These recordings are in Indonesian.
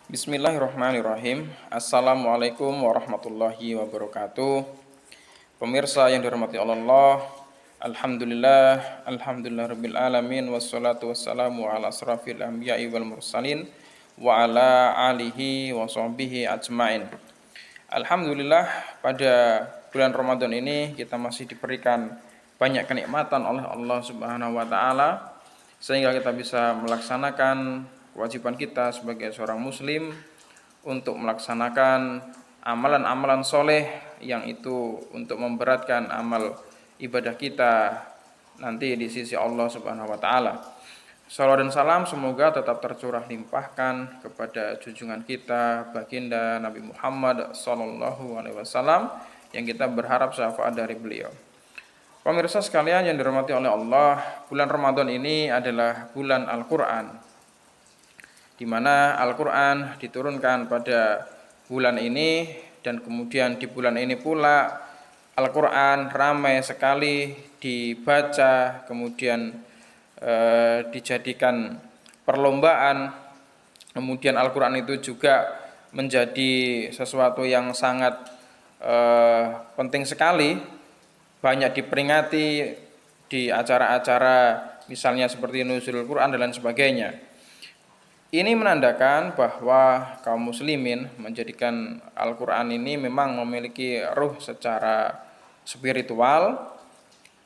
Bismillahirrahmanirrahim. Assalamualaikum warahmatullahi wabarakatuh. Pemirsa yang dirahmati Allah, Alhamdulillah rabbil alamin, wassalatu wassalamu ala asrafil anbiya'i wal mursalin wa ala alihi wa sahbihi ajmain. Alhamdulillah, pada bulan Ramadan ini kita masih diberikan banyak kenikmatan oleh Allah Subhanahu wa taala sehingga kita bisa melaksanakan kewajiban kita sebagai seorang muslim untuk melaksanakan amalan-amalan soleh yang itu untuk memberatkan amal ibadah kita nanti di sisi Allah Subhanahu wa taala. Salawat dan salam semoga tetap tercurah limpahkan kepada junjungan kita baginda Nabi Muhammad SAW yang kita berharap syafaat dari beliau. Pemirsa sekalian yang dirahmati oleh Allah, bulan Ramadan ini adalah bulan Al-Quran, di mana Al-Quran diturunkan pada bulan ini, dan kemudian di bulan ini pula Al-Quran ramai sekali dibaca, kemudian dijadikan perlombaan. Kemudian Al-Quran itu juga menjadi sesuatu yang sangat penting sekali, banyak diperingati di acara-acara misalnya seperti Nuzulul Quran dan lain sebagainya. Ini menandakan bahwa kaum muslimin menjadikan Al-Quran ini memang memiliki ruh secara spiritual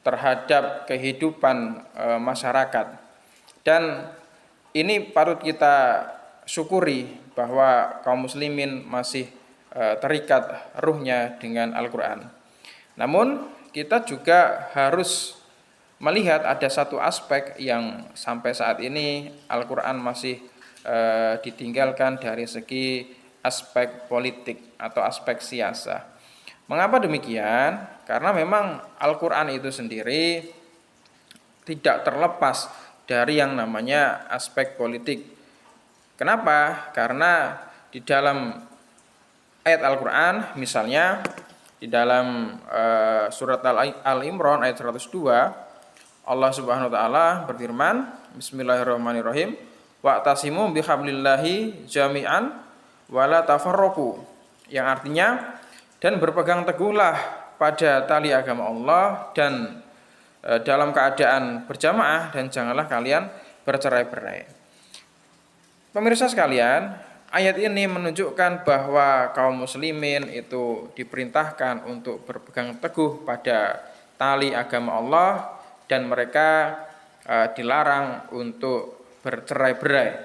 terhadap kehidupan masyarakat. Dan ini patut kita syukuri bahwa kaum muslimin masih terikat ruhnya dengan Al-Quran. Namun kita juga harus melihat ada satu aspek yang sampai saat ini Al-Quran masih ditinggalkan dari segi aspek politik atau aspek siasa. Mengapa demikian? Karena memang Al-Quran itu sendiri tidak terlepas dari yang namanya aspek politik. Kenapa? Karena di dalam ayat Al-Quran, misalnya di dalam surat Al-Imran ayat 102, Allah Subhanahu wa taala berfirman, Bismillahirrahmanirrahim, wa'tasimu bihablillahi jami'an wala tafarraqu, yang artinya dan berpegang teguhlah pada tali agama Allah dan dalam keadaan berjamaah, dan janganlah kalian bercerai-berai. Pemirsa sekalian, ayat ini menunjukkan bahwa kaum muslimin itu diperintahkan untuk berpegang teguh pada tali agama Allah dan mereka dilarang untuk bercerai-berai.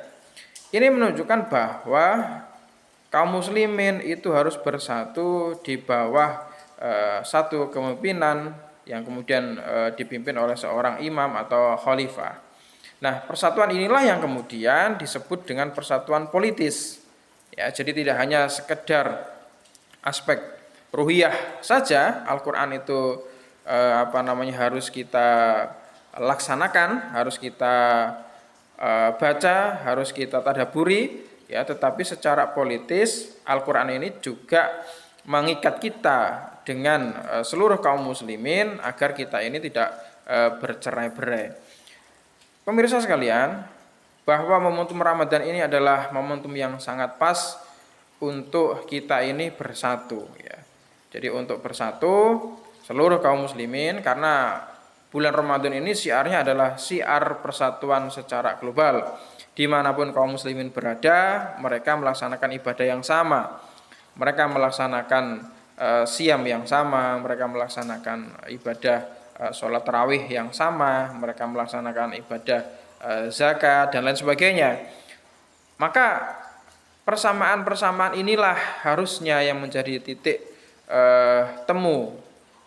Ini menunjukkan bahwa kaum muslimin itu harus bersatu di bawah satu kepemimpinan yang kemudian dipimpin oleh seorang imam atau khalifah. Nah, persatuan inilah yang kemudian disebut dengan persatuan politis. Ya, jadi tidak hanya sekedar aspek ruhiyah saja Al-Quran itu harus kita laksanakan, harus kita baca, harus kita tadaburi, ya, tetapi secara politis Al-Quran ini juga mengikat kita dengan seluruh kaum muslimin agar kita ini tidak bercerai-berai. Pemirsa sekalian, bahwa momentum Ramadan ini adalah momentum yang sangat pas untuk kita ini bersatu, ya. Jadi untuk bersatu seluruh kaum muslimin, karena bulan Ramadan ini siarnya adalah siar persatuan secara global. Dimanapun kaum muslimin berada, mereka melaksanakan ibadah yang sama, mereka melaksanakan siam yang sama, mereka melaksanakan ibadah sholat tarawih yang sama, mereka melaksanakan ibadah zakat dan lain sebagainya. Maka persamaan-persamaan inilah harusnya yang menjadi titik temu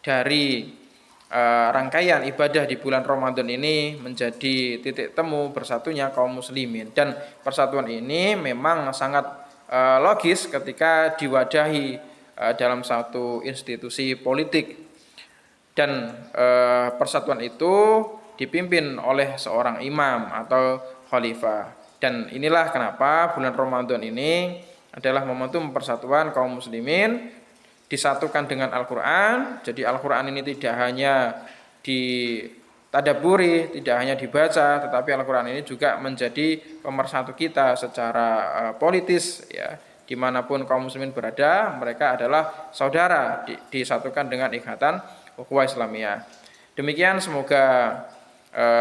dari rangkaian ibadah di bulan Ramadan ini, menjadi titik temu bersatunya kaum muslimin. Dan persatuan ini memang sangat logis ketika diwadahi dalam satu institusi politik, dan persatuan itu dipimpin oleh seorang imam atau khalifah. Dan inilah kenapa bulan Ramadan ini adalah momentum persatuan kaum muslimin, disatukan dengan Al-Quran. Jadi Al-Quran ini tidak hanya tadabburi, tidak hanya dibaca, tetapi Al-Quran ini juga menjadi pemersatu kita secara politis, ya, dimanapun kaum muslimin berada, mereka adalah saudara, disatukan dengan ikatan ukhuwah Islamiyah. Demikian, semoga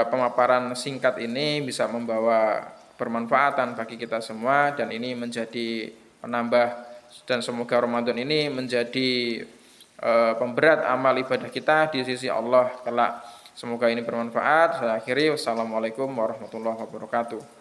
pemaparan singkat ini bisa membawa bermanfaatan bagi kita semua, dan ini menjadi penambah, dan semoga Ramadan ini menjadi pemberat amal ibadah kita di sisi Allah kelak. Semoga ini bermanfaat. Saya akhiri, wassalamualaikum warahmatullahi wabarakatuh.